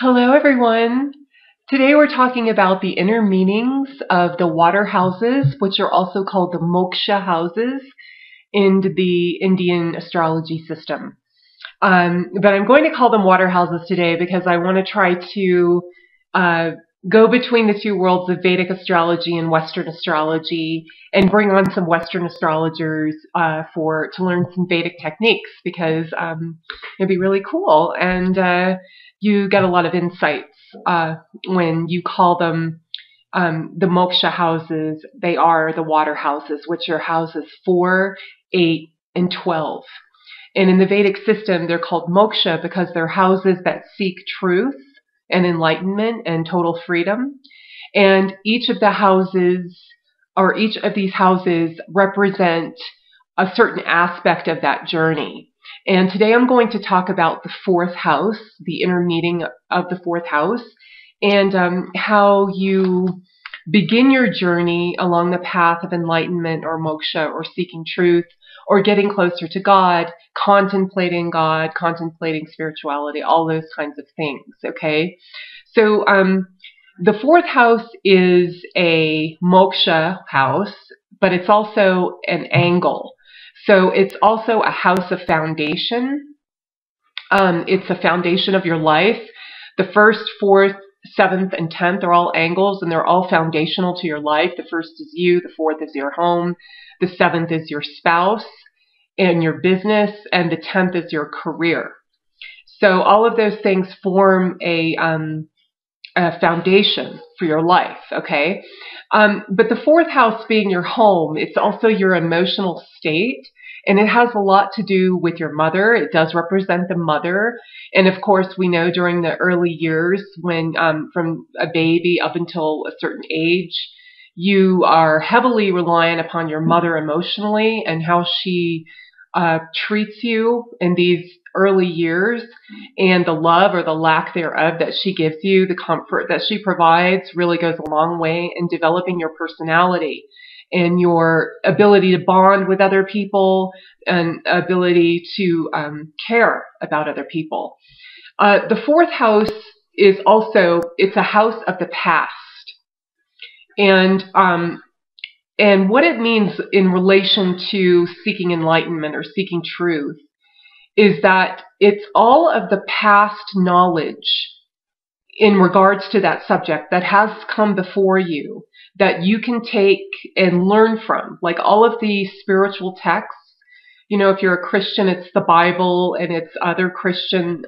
Hello, everyone. Today we're talking about the inner meanings of the water houses, which are also called the moksha houses in the Indian astrology system. But I'm going to call them water houses today because I want to try to go between the two worlds of Vedic astrology and Western astrology and bring on some Western astrologers to learn some Vedic techniques because it'd be really cool. And you get a lot of insights when you call them the moksha houses. They are the water houses, which are houses 4, 8, and 12. And in the Vedic system, they're called moksha because they're houses that seek truth and enlightenment and total freedom. And each of these houses represent a certain aspect of that journey. And today I'm going to talk about the fourth house, the inner meaning of the fourth house, and how you begin your journey along the path of enlightenment or moksha or seeking truth or getting closer to God, contemplating spirituality, all those kinds of things, okay? So the fourth house is a moksha house, but it's also an angle. So it's also a house of foundation. It's a foundation of your life. The first, fourth, seventh, and 10th are all angles, and they're all foundational to your life. The first is you, the fourth is your home, the seventh is your spouse and your business, and the 10th is your career. So all of those things form a foundation for your life, okay? But the fourth house being your home, it's also your emotional state, and it has a lot to do with your mother. It does represent the mother. And of course, we know during the early years when from a baby up until a certain age, you are heavily reliant upon your mother emotionally and how she treats you in these early years, and the love or the lack thereof that she gives you, the comfort that she provides really goes a long way in developing your personality and your ability to bond with other people and ability to care about other people. The fourth house is also, it's a house of the past. And what it means in relation to seeking enlightenment or seeking truth is that it's all of the past knowledge in regards to that subject that has come before you that you can take and learn from, like all of the spiritual texts. You know, if you're a Christian, it's the Bible and it's other Christian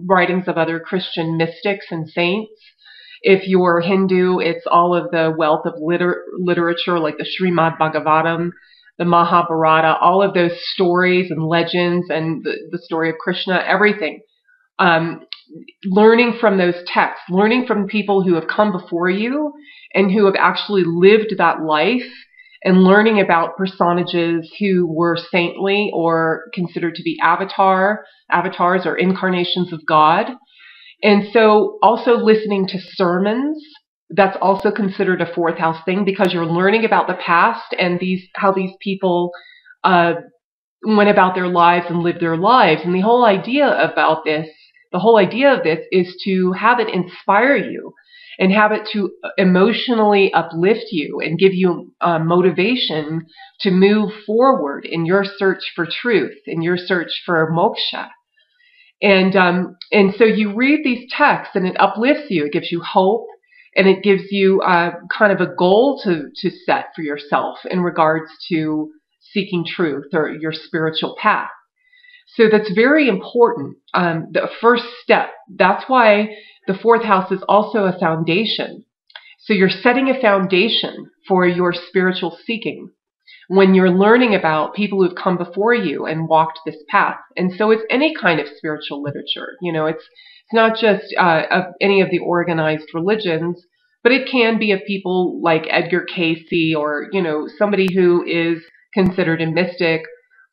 writings of other Christian mystics and saints. If you're Hindu, it's all of the wealth of literature like the Srimad Bhagavatam, the Mahabharata, all of those stories and legends and the story of Krishna, everything. Learning from those texts, learning from people who have come before you and who have actually lived that life, and learning about personages who were saintly or considered to be avatars or incarnations of God. And so also listening to sermons, that's also considered a fourth house thing because you're learning about the past and how these people went about their lives and lived their lives. And the whole idea of this is to have it inspire you and have it to emotionally uplift you and give you motivation to move forward in your search for truth, in your search for moksha. And so you read these texts and it uplifts you. It gives you hope and it gives you kind of a goal to set for yourself in regards to seeking truth or your spiritual path. So that's very important. The first step. That's why the fourth house is also a foundation. So you're setting a foundation for your spiritual seeking when you're learning about people who've come before you and walked this path. And so it's any kind of spiritual literature. You know, it's not just of any of the organized religions, but it can be of people like Edgar Cayce or, you know, somebody who is considered a mystic,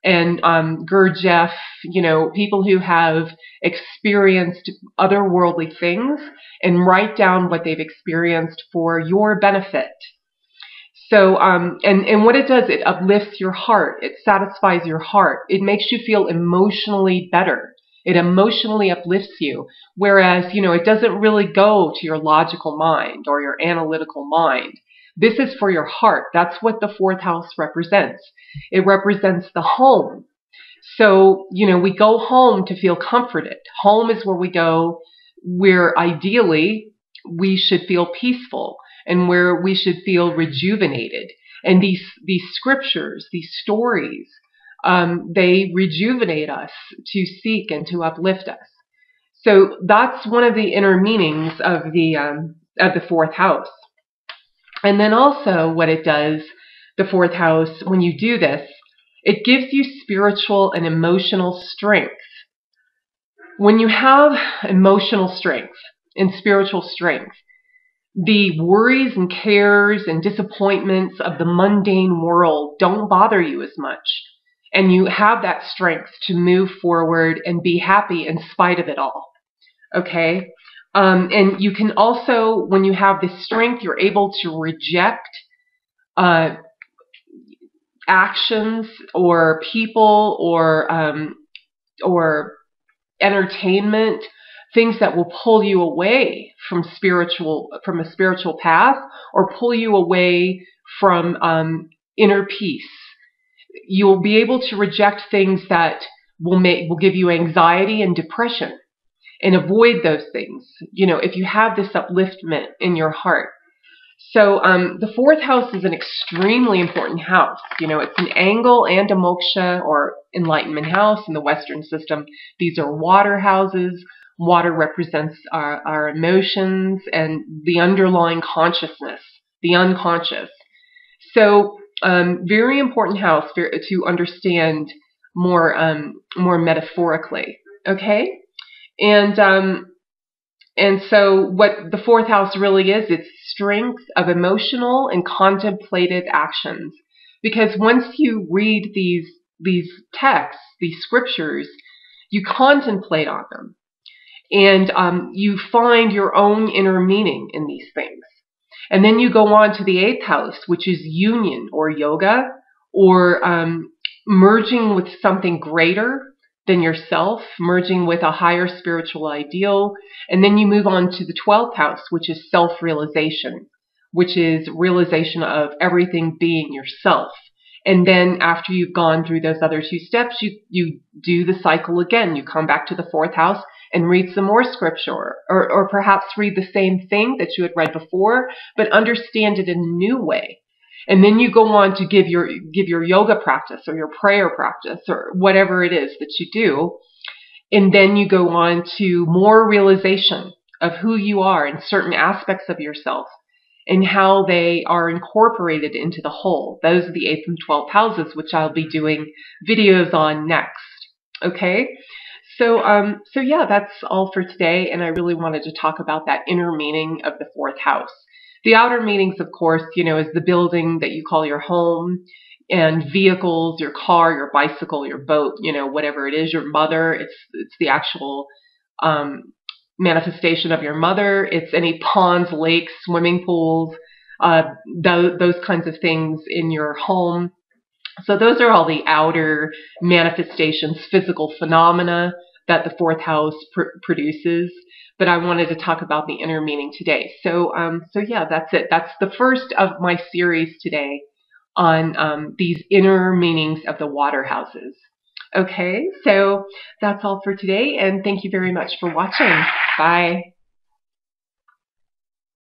and Gurdjieff, you know, people who have experienced otherworldly things and write down what they've experienced for your benefit. So, and what it does, it uplifts your heart. It satisfies your heart. It makes you feel emotionally better. It emotionally uplifts you. Whereas, it doesn't really go to your logical mind or your analytical mind. This is for your heart. That's what the fourth house represents. It represents the home. So, we go home to feel comforted. Home is where we go where ideally we should feel peaceful and where we should feel rejuvenated. And these scriptures, these stories, they rejuvenate us to seek and to uplift us. So that's one of the inner meanings of the fourth house. And then also what it does, the fourth house, when you do this, it gives you spiritual and emotional strength. When you have emotional strength and spiritual strength, the worries and cares and disappointments of the mundane world don't bother you as much. And you have that strength to move forward and be happy in spite of it all. Okay? And you can also, when you have this strength, you're able to reject actions or people or entertainment, things that will pull you away from a spiritual path or pull you away from inner peace. You'll be able to reject things that will give you anxiety and depression and avoid those things, if you have this upliftment in your heart. So the fourth house is an extremely important house. It's an angle and a moksha or enlightenment house in the Western system. These are water houses. Water represents our emotions and the underlying consciousness, the unconscious. So very important house to understand more metaphorically. Okay, and so what the fourth house really is, it's strength of emotional and contemplative actions. Because once you read these texts, these scriptures, you contemplate on them. And you find your own inner meaning in these things. And then you go on to the eighth house, which is union or yoga, or merging with something greater than yourself, merging with a higher spiritual ideal. And then you move on to the 12th house, which is self-realization, which is realization of everything being yourself. And then after you've gone through those other two steps, you do the cycle again. You come back to the fourth house and read some more scripture, or perhaps read the same thing that you had read before, but understand it in a new way. And then you go on to give your yoga practice or your prayer practice or whatever it is that you do. And then you go on to more realization of who you are in certain aspects of yourself and how they are incorporated into the whole. Those are the 8th and 12th houses, which I'll be doing videos on next. Okay? So yeah, that's all for today. And I really wanted to talk about that inner meaning of the fourth house. The outer meanings, of course, is the building that you call your home, and vehicles, your car, your bicycle, your boat, whatever it is, your mother. It's the actual manifestation of your mother. It's any ponds, lakes, swimming pools, those kinds of things in your home. So those are all the outer manifestations, physical phenomena that the fourth house produces. But I wanted to talk about the inner meaning today. So yeah, that's it. That's the first of my series today on these inner meanings of the water houses. Okay, so that's all for today, and thank you very much for watching. Bye.